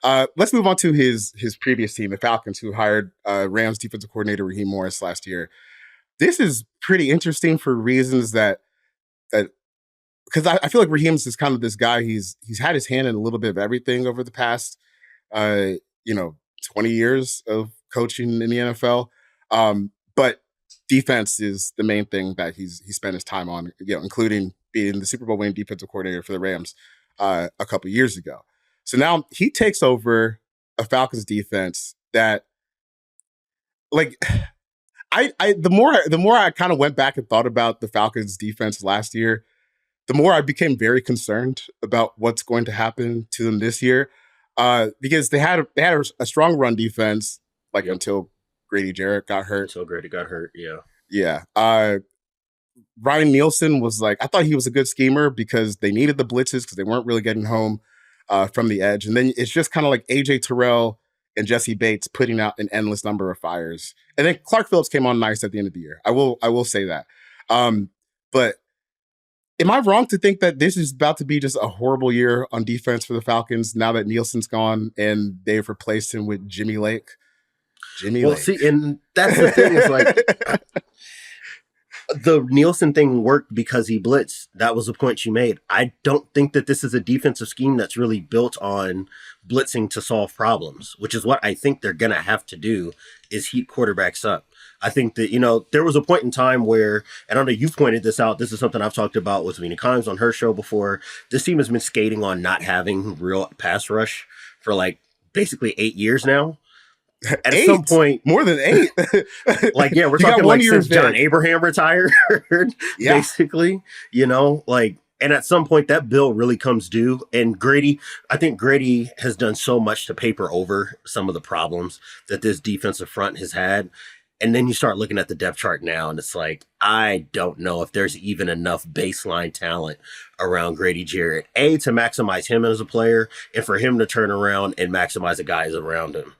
Let's move on to his previous team, the Falcons, who hired Rams defensive coordinator Raheem Morris last year. This is pretty interesting for reasons that because I feel like Raheem's is kind of this guy. He's had his hand in a little bit of everything over the past, uh, 20 years of coaching in the NFL. But defense is the main thing that he spent his time on, including being the Super Bowl winning defensive coordinator for the Rams a couple years ago. So now he takes over a Falcons defense that, like, the more I kind of went back and thought about the Falcons defense last year, the more I became very concerned about what's going to happen to them this year, because they had a strong run defense, like until Grady Jarrett got hurt. Yeah. Ryan Nielsen was like, I thought he was a good schemer because they needed the blitzes because they weren't really getting home from the edge, and then it's just kind of like AJ Terrell and Jesse Bates putting out an endless number of fires, and then Clark Phillips came on nice at the end of the year. I will say that, but. Am I wrong to think that this is about to be just a horrible year on defense for the Falcons now that Nielsen's gone and they've replaced him with Jimmy Lake? Lake. See, and that's the thing is like the Nielsen thing worked because he blitzed. That was the point you made. I don't think that this is a defensive scheme that's really built on blitzing to solve problems, which is what I think they're going to have to do is heat quarterbacks up. I think that, there was a point in time where, and I know you've pointed this out, this is something I've talked about with Mina Kimes on her show before. This team has been skating on not having real pass rush for like basically 8 years now. At some point, more than 8. We're talking like since John Abraham retired, basically, and at some point that bill really comes due. And I think Grady has done so much to paper over some of the problems that this defensive front has had. And then you start looking at the depth chart now, and it's like, I don't know if there's even enough baseline talent around Grady Jarrett, to maximize him as a player, and for him to turn around and maximize the guys around him.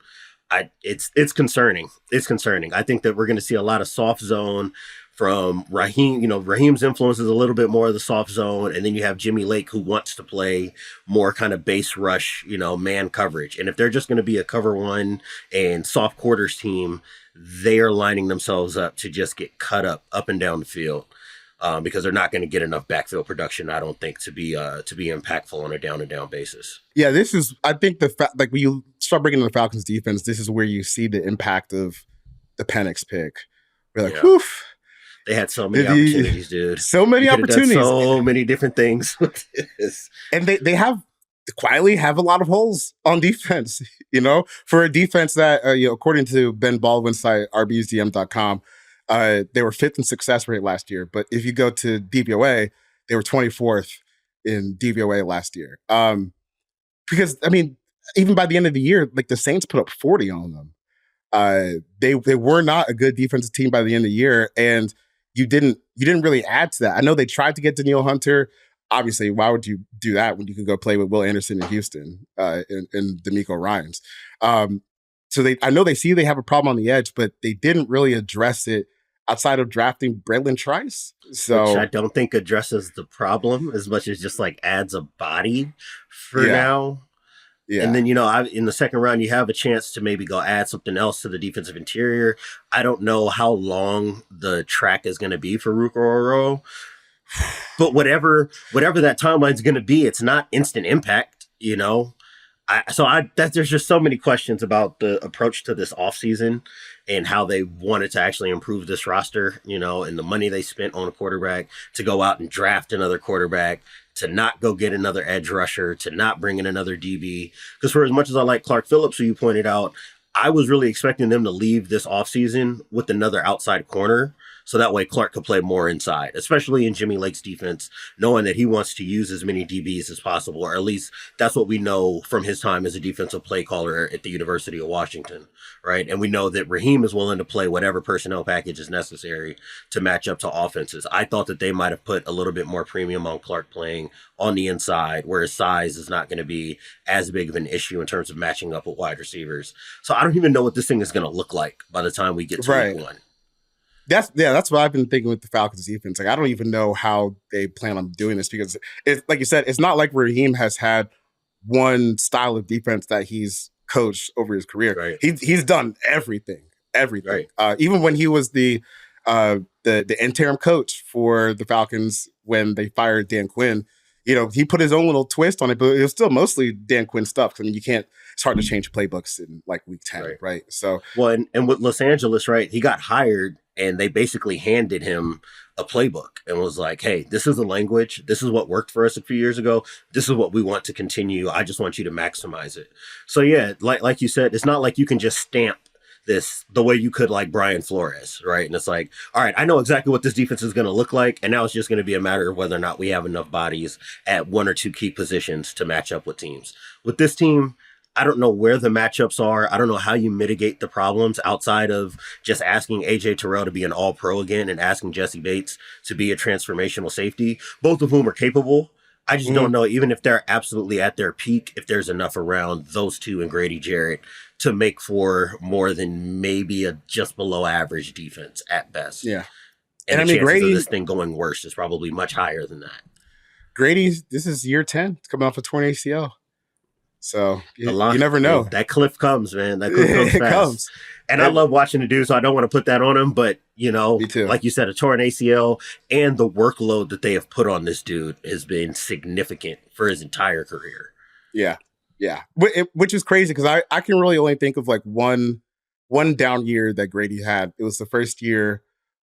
It's concerning. It's concerning. I think that we're going to see a lot of soft zone from Raheem. Raheem's influence is a little bit more of the soft zone, and then you have Jimmy Lake, who wants to play more kind of base rush, man coverage. And if they're just going to be a cover one and soft quarters team, they are lining themselves up to just get cut up and down the field because they're not going to get enough backfield production, I don't think, to be impactful on a down and down basis. Yeah, this is, I think when you start bringing in the Falcons defense, this is where you see the impact of the Penix pick. We're like, woof. They had so many opportunities, dude. So many opportunities. So many different things with this. And they quietly have a lot of holes on defense, for a defense that, according to Ben Baldwin's site, rbsdm.com, they were 5th in success rate last year. But if you go to DVOA, they were 24th in DVOA last year. Because, even by the end of the year, like the Saints put up 40 on them. They were not a good defensive team by the end of the year. And you didn't really add to that. I know they tried to get Danielle Hunter. Obviously, why would you do that when you could go play with Will Anderson in Houston and D'Amico Ryans? So I know they have a problem on the edge, but they didn't really address it outside of drafting Braylon Trice. So which I don't think addresses the problem as much as just like adds a body for now. Yeah. And then, in the second round, you have a chance to maybe go add something else to the defensive interior. I don't know how long the track is going to be for Rukoro. But whatever that timeline is going to be, it's not instant impact, there's just so many questions about the approach to this offseason and how they wanted to actually improve this roster, and the money they spent on a quarterback to go out and draft another quarterback, to not go get another edge rusher, to not bring in another DB. Because for as much as I like Clark Phillips, who you pointed out, I was really expecting them to leave this offseason with another outside corner. So that way Clark could play more inside, especially in Jimmy Lake's defense, knowing that he wants to use as many DBs as possible, or at least that's what we know from his time as a defensive play caller at the University of Washington, right? And we know that Raheem is willing to play whatever personnel package is necessary to match up to offenses. I thought that they might have put a little bit more premium on Clark playing on the inside, where his size is not going to be as big of an issue in terms of matching up with wide receivers. So I don't even know what this thing is going to look like by the time we get to week one. That's what I've been thinking with the Falcons defense. Like, I don't even know how they plan on doing this because, like you said, it's not like Raheem has had one style of defense that he's coached over his career. Right. He's done everything. Right. Even when he was the interim coach for the Falcons when they fired Dan Quinn, he put his own little twist on it, but it was still mostly Dan Quinn stuff. I mean, it's hard to change playbooks in like week 10, right? So, well, and with Los Angeles, right, he got hired and they basically handed him a playbook and was like, hey, this is the language. This is what worked for us a few years ago. This is what we want to continue. I just want you to maximize it. So yeah, like you said, it's not like you can just stamp this the way you could like Brian Flores, right? And it's like, all right, I know exactly what this defense is going to look like. And now it's just going to be a matter of whether or not we have enough bodies at one or two key positions to match up with teams. With this team, I don't know where the matchups are. I don't know how you mitigate the problems outside of just asking AJ Terrell to be an all-pro again and asking Jesse Bates to be a transformational safety, both of whom are capable. I just don't know, even if they're absolutely at their peak, if there's enough around those two and Grady Jarrett to make for more than maybe a just below average defense at best. Yeah. And the chances of this thing going worse is probably much higher than that. This is year 10, coming off a torn ACL. So you never know. That cliff comes, man. That cliff comes fast. Comes. And I love watching the dude, so I don't want to put that on him. But, Me too. Like you said, a torn ACL and the workload that they have put on this dude has been significant for his entire career. Yeah. Yeah. Which is crazy because I can really only think of like one down year that Grady had. It was the first year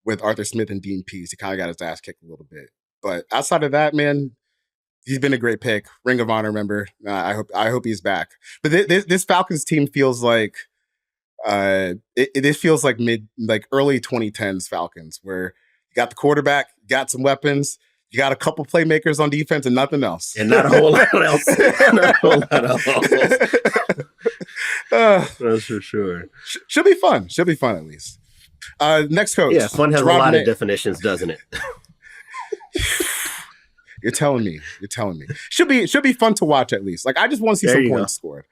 with Arthur Smith and Dean Pease. He kind of got his ass kicked a little bit. But outside of that, man, he's been a great pick. Ring of Honor member. I hope he's back. But this Falcons team feels like it feels like early 2010s Falcons, where you got the quarterback, you got some weapons, you got a couple playmakers on defense, and nothing else, and not a whole lot else. Not a whole lot else. That's for sure. Should be fun. Should be fun at least. Next coach. Yeah, fun has a lot of definitions, doesn't it? You're telling me. Should be fun to watch at least. Like I just want to see some points scored.